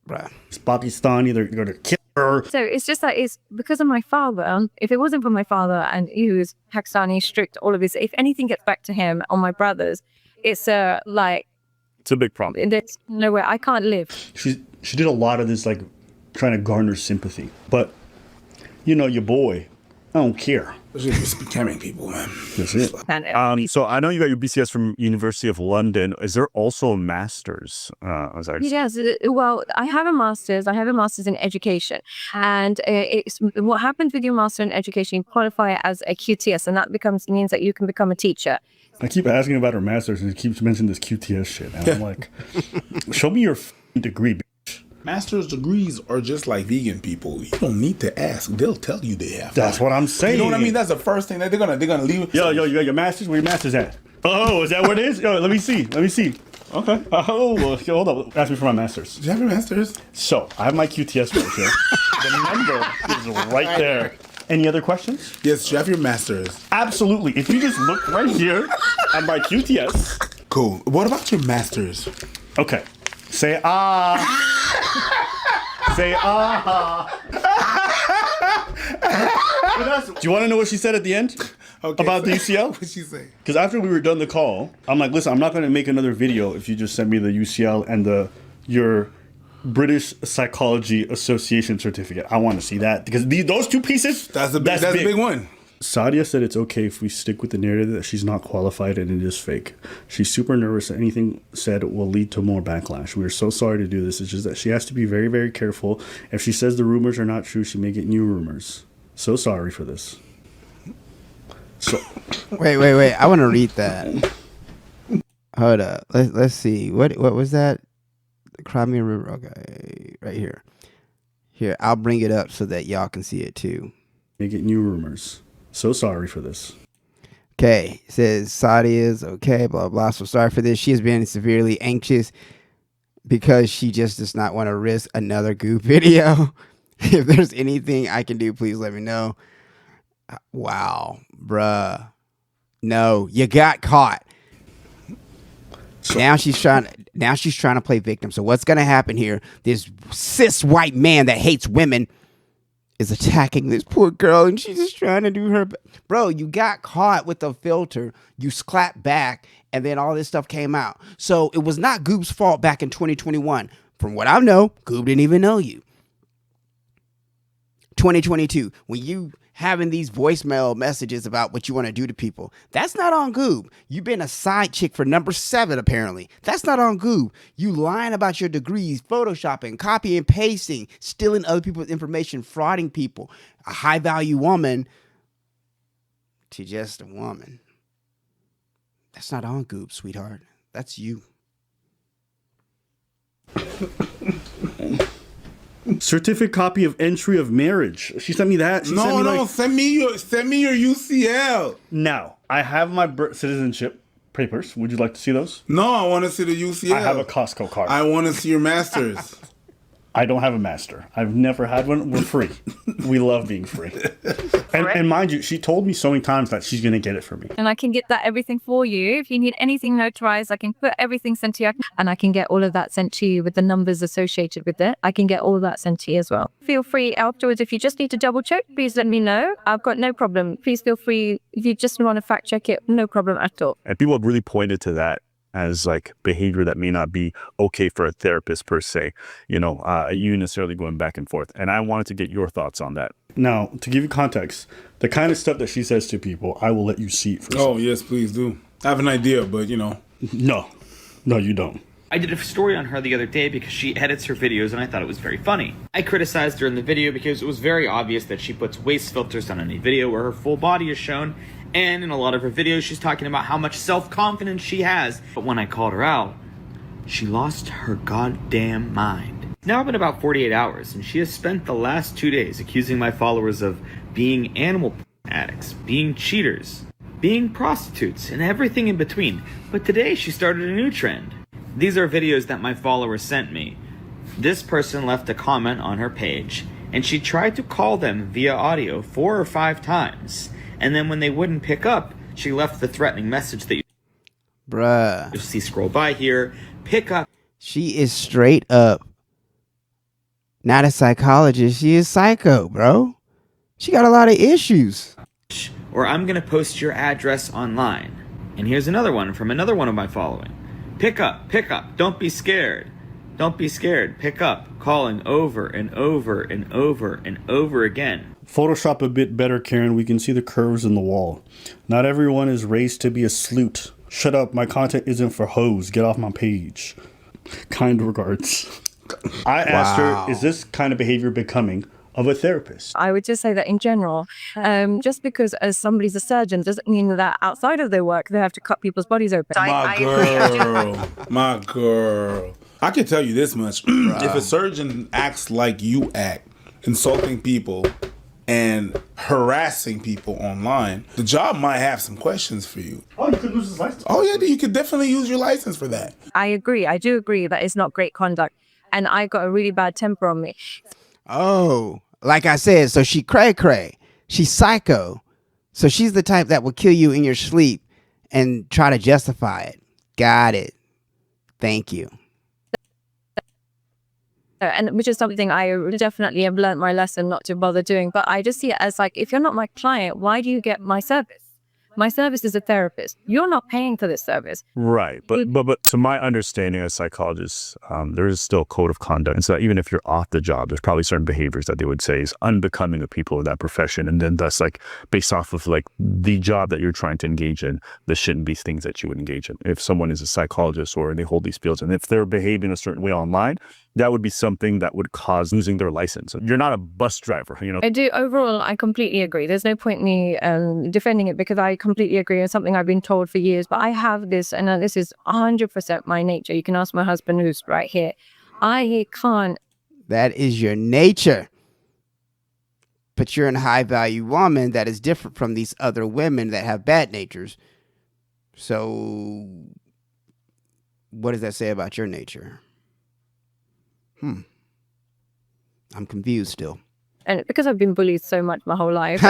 Bruh. It's Pakistani, they're going to kill her. So it's just that it's because of my father. If it wasn't for my father, and he was Pakistani, strict, all of this, if anything gets back to him or my brothers, it's it's a big problem. There's nowhere I can't live. She did a lot of this, like, trying to garner sympathy. But, your boy, I don't care. Just becoming people, man. That's it. So I know you got your BCS from University of London. Is there also a master's? Yes. Well, I have a master's. I have a master's in education. And it's what happens with your master in education, you qualify as a QTS, and that means that you can become a teacher. I keep asking about her master's, and she keeps mentioning this QTS shit. And I'm like, show me your degree, bitch. Master's degrees are just like vegan people. You don't need to ask. They'll tell you they have. That's what I'm saying. You know what I mean? That's the first thing that they're gonna leave. Yo, you got your master's? Where your master's at? Oh, is that what it is? Yo, let me see. Okay. Hold up. Ask me for my master's. Do you have your master's? So, I have my QTS right here. The number is right there. Any other questions? Yes, do you have your master's? Absolutely. If you just look right here at my QTS. Cool. What about your master's? Okay. Say ah. Say ah. Do you want to know what she said at the end? Okay, about the UCL? What did she say? Because after we were done the call, I'm like, listen, I'm not going to make another video if you just send me the UCL and your British Psychology Association certificate. I want to see that because those two pieces. That's a big one. Sadia said it's okay if we stick with the narrative that she's not qualified and it is fake. She's super nervous that anything said will lead to more backlash. We are so sorry to do this. It's just that she has to be very, very careful. If she says the rumors are not true, she may get new rumors. So sorry for this. So Wait. I want to read that. Hold up. Let's see. What was that? Crimea River. Okay, right here. Here, I'll bring it up so that y'all can see it too. May get new rumors. So sorry for this. Okay, it says Sadia's okay, blah, blah. So sorry for this. She has been severely anxious because she just does not want to risk another Goop video. If there's anything I can do, please let me know. Wow, bruh. No, you got caught. Now she's trying to play victim. So what's gonna happen here? This cis white man that hates women is attacking this poor girl, and she's just trying to do her. Bro, you got caught with a filter. You clapped back, and then all this stuff came out. So it was not Goop's fault back in 2021. From what I know, Goop didn't even know you. 2022, when you having these voicemail messages about what you want to do to people, that's not on Goop. You've been a side chick for number 7, apparently. That's not on Goop. You lying about your degrees, photoshopping, copy and pasting, stealing other people's information, frauding people. A high-value woman to just a woman. That's not on Goop, sweetheart. That's you. Certificate copy of entry of marriage. She sent me that. Send me your UCL. Now, I have my citizenship papers. Would you like to see those? No, I want to see the UCL. I have a Costco card. I want to see your masters. I don't have a master. I've never had one. We're free. We love being free. And mind you, she told me so many times that she's going to get it for me. And I can get that everything for you. If you need anything notarized, I can put everything sent to you. And I can get all of that sent to you with the numbers associated with it. I can get all of that sent to you as well. Feel free afterwards. If you just need to double check, please let me know. I've got no problem. Please feel free. If you just want to fact check it, no problem at all. And people have really pointed to that as like behavior that may not be okay for a therapist per se, you necessarily going back and forth. And I wanted to get your thoughts on that. Now, to give you context, the kind of stuff that she says to people, I will let you see it for yourself. Oh, yes, please do. I have an idea, but No, you don't. I did a story on her the other day because she edits her videos and I thought it was very funny. I criticized her in the video because it was very obvious that she puts waist filters on any video where her full body is shown, and in a lot of her videos she's talking about how much self-confidence she has. But when I called her out, she lost her goddamn mind. It's now been about 48 hours and she has spent the last 2 days accusing my followers of being animal addicts, being cheaters, being prostitutes, and everything in between. But today she started a new trend. These are videos that my followers sent me. This person left a comment on her page, and she tried to call them via audio 4 or 5 times. And then when they wouldn't pick up, she left the threatening message that you see scroll by here. Pick up. She is straight up not a psychologist. She is psycho, bro. She got a lot of issues. Or I'm going to post your address online. And here's another one from another one of my following. Pick up, don't be scared. Don't be scared, pick up. Calling over and over and over and over again. Photoshop a bit better, Karen. We can see the curves in the wall. Not everyone is raised to be a sleut. Shut up, my content isn't for hoes. Get off my page. Kind regards. I asked her, is this kind of behavior becoming of a therapist? I would just say that in general, just because as somebody's a surgeon doesn't mean that outside of their work they have to cut people's bodies open. My girl. I can tell you this much. If a surgeon acts like you act, insulting people and harassing people online, the job might have some questions for you. Oh, you could lose his license. Oh, yeah, you could definitely use your license for that. I agree. I do agree that it's not great conduct. And I got a really bad temper on me. Oh, like I said, so she cray. She's psycho. So she's the type that will kill you in your sleep and try to justify it. Got it. Thank you. And which is something I definitely have learned my lesson not to bother doing. But I just see it as like, if you're not my client, why do you get my service? My service is a therapist. You're not paying for this service. Right. But to my understanding as psychologists, there is still a code of conduct. And so even if you're off the job, there's probably certain behaviors that they would say is unbecoming of people in that profession. And then thus, like, based off of like the job that you're trying to engage in, there shouldn't be things that you would engage in. If someone is a psychologist or they hold these fields, and if they're behaving a certain way online, that would be something that would cause losing their license. You're not a bus driver, you know. I do. Overall, I completely agree. There's no point in me defending it because I completely agree on something I've been told for years. But I have this, and this is 100% my nature. You can ask my husband who's right here. I can't. That is your nature. But you're a high value woman that is different from these other women that have bad natures. So what does that say about your nature? I'm confused still. And because I've been bullied so much my whole life.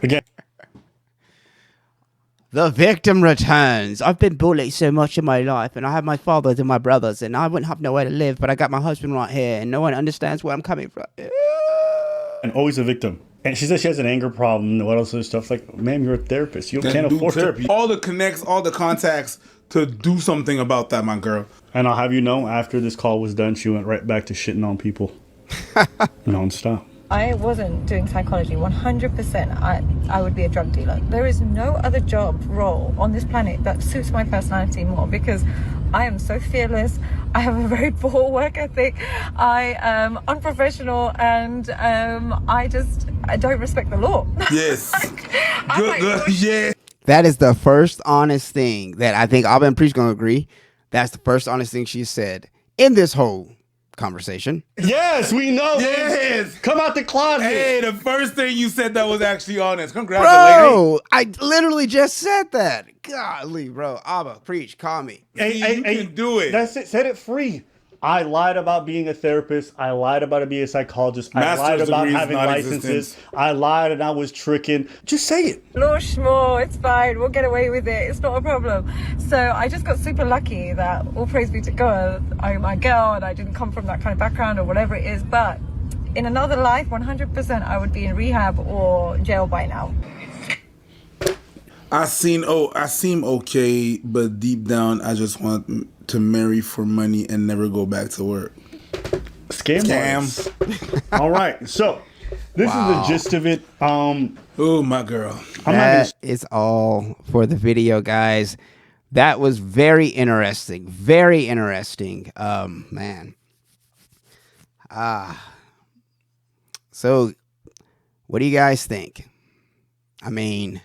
Again, the victim returns. I've been bullied so much in my life, and I have my fathers and my brothers, and I wouldn't have nowhere to live, but I got my husband right here, and no one understands where I'm coming from. And always a victim. And she says she has an anger problem and what else other stuff. Like, ma'am, you're a therapist. You can't afford therapy. All the connects, all the contacts to do something about that, my girl. And I'll have you know, after this call was done, she went right back to shitting on people. Non-stop. I wasn't doing psychology. 100%. I would be a drug dealer. There is no other job role on this planet that suits my personality more because I am so fearless. I have a very poor work ethic. I am unprofessional, and I don't respect the law. Yes. Good. Yeah. That is the first honest thing that I think Abba Preach gonna agree. That's the first honest thing she said in this whole conversation. Yes, we know. Yes. Come out the closet. Hey, the first thing you said that was actually honest. Congratulations. Bro, I literally just said that. Golly, bro. Abba, Preach, call me. Hey, you can do it. That's it. Set it free. I lied about being a therapist. I lied about being a psychologist. I lied Master's about degrees, having not licenses. existence. I lied and I was tricking. Just say it. Law schmo, it's fine. We'll get away with it. It's not a problem. So I just got super lucky that, all praise be to God, I'm a girl and I didn't come from that kind of background or whatever it is. But in another life, 100% I would be in rehab or jail by now. I seem okay, but deep down, I just want to marry for money and never go back to work. Scam. All right, so this is the gist of it. Oh, my girl. That is all for the video, guys. That was very interesting. Very interesting. Man. So, what do you guys think? I mean,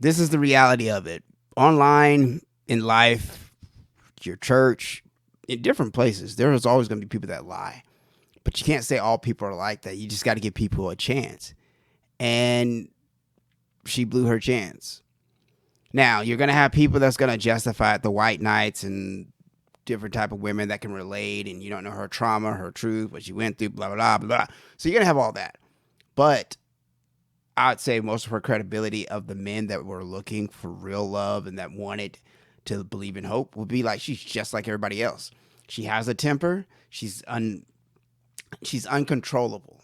this is the reality of it. Online, in life, your church, in different places, there is always going to be people that lie. But you can't say all people are like that. You just got to give people a chance. And she blew her chance. Now, you're going to have people that's going to justify it, the white knights and different type of women that can relate, and you don't know her trauma, her truth, what she went through, blah, blah, blah, blah. So you're going to have all that. But I'd say most of her credibility of the men that were looking for real love and that wanted to believe in hope would be like, she's just like everybody else. She has a temper. She's uncontrollable,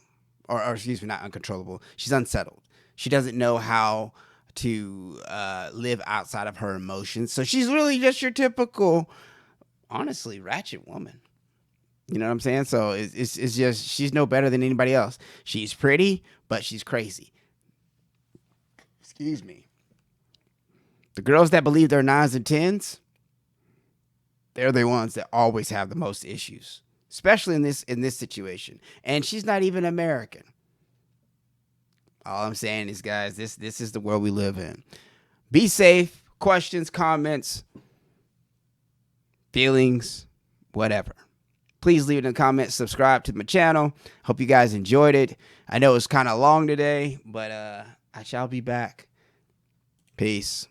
or excuse me, not uncontrollable. She's unsettled. She doesn't know how to live outside of her emotions. So she's really just your typical, honestly, ratchet woman. You know what I'm saying? So it's just, she's no better than anybody else. She's pretty, but she's crazy. Excuse me. The girls that believe they're 9s and 10s, they're the ones that always have the most issues, especially in this situation. And she's not even American. All I'm saying is, guys, this is the world we live in. Be safe. Questions, comments, feelings, whatever. Please leave it in the comments. Subscribe to my channel. Hope you guys enjoyed it. I know it's kind of long today, but I shall be back. Peace.